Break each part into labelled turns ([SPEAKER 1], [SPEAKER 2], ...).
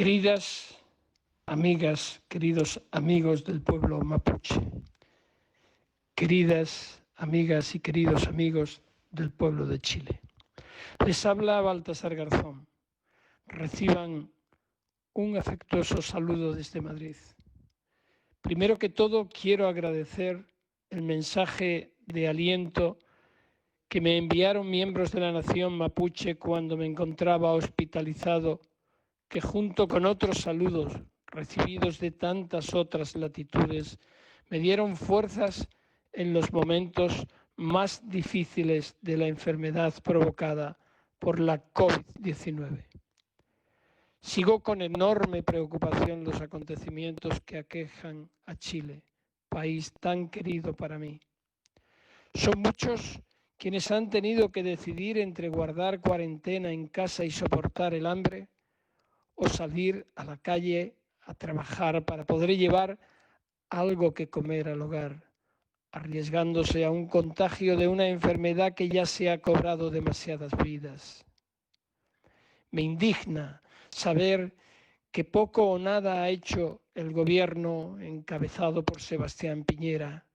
[SPEAKER 1] Queridas amigas, queridos amigos del pueblo mapuche, queridas amigas y queridos amigos del pueblo de Chile. Les habla Baltasar Garzón. Reciban un afectuoso saludo desde Madrid. Primero que todo, quiero agradecer el mensaje de aliento que me enviaron miembros de la nación mapuche cuando me encontraba hospitalizado, que junto con otros saludos recibidos de tantas otras latitudes, me dieron fuerzas en los momentos más difíciles de la enfermedad provocada por la COVID-19. Sigo con enorme preocupación los acontecimientos que aquejan a Chile, país tan querido para mí. Son muchos quienes han tenido que decidir entre guardar cuarentena en casa y soportar el hambre, o salir a la calle a trabajar para poder llevar algo que comer al hogar, arriesgándose a un contagio de una enfermedad que ya se ha cobrado demasiadas vidas. Me indigna saber que poco o nada ha hecho el gobierno encabezado por Sebastián Piñera,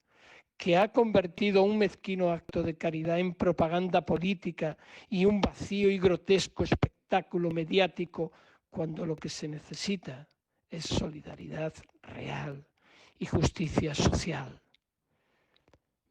[SPEAKER 1] que ha convertido un mezquino acto de caridad en propaganda política y un vacío y grotesco espectáculo mediático, cuando lo que se necesita es solidaridad real y justicia social.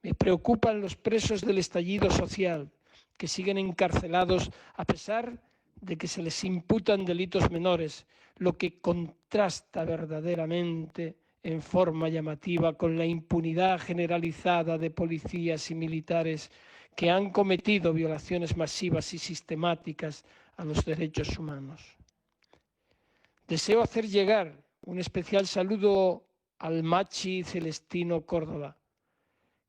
[SPEAKER 1] Me preocupan los presos del estallido social, que siguen encarcelados a pesar de que se les imputan delitos menores, lo que contrasta verdaderamente en forma llamativa con la impunidad generalizada de policías y militares que han cometido violaciones masivas y sistemáticas a los derechos humanos. Deseo hacer llegar un especial saludo al Machi Celestino Córdoba,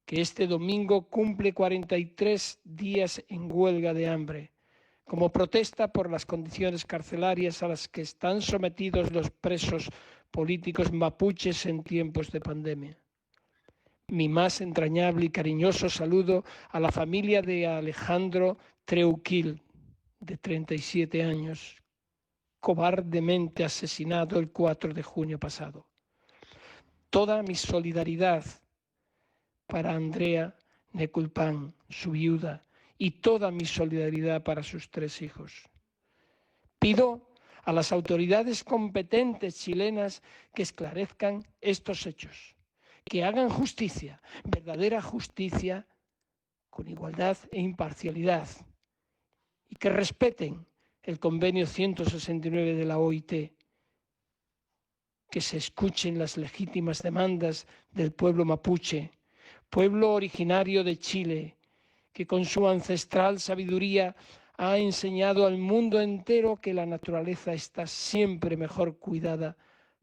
[SPEAKER 1] que este domingo cumple 43 días en huelga de hambre, como protesta por las condiciones carcelarias a las que están sometidos los presos políticos mapuches en tiempos de pandemia. Mi más entrañable y cariñoso saludo a la familia de Alejandro Treuquil, de 37 años, cobardemente asesinado el 4 de junio pasado. Toda mi solidaridad para Andrea Neculpan, su viuda, y toda mi solidaridad para sus 3 hijos. Pido a las autoridades competentes chilenas que esclarezcan estos hechos, que hagan justicia, verdadera justicia, con igualdad e imparcialidad, y que respeten el convenio 169 de la OIT, que se escuchen las legítimas demandas del pueblo mapuche, pueblo originario de Chile, que con su ancestral sabiduría ha enseñado al mundo entero que la naturaleza está siempre mejor cuidada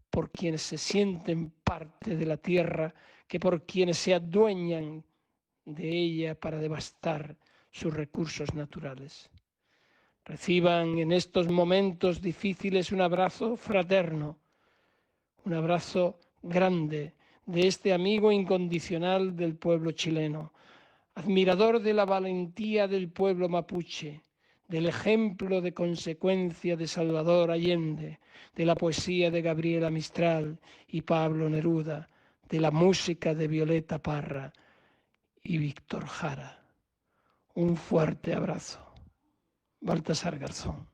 [SPEAKER 1] por quienes se sienten parte de la tierra que por quienes se adueñan de ella para devastar sus recursos naturales. Reciban en estos momentos difíciles un abrazo fraterno, un abrazo grande de este amigo incondicional del pueblo chileno, admirador de la valentía del pueblo mapuche, del ejemplo de consecuencia de Salvador Allende, de la poesía de Gabriela Mistral y Pablo Neruda, de la música de Violeta Parra y Víctor Jara. Un fuerte abrazo. Baltasar Garzón.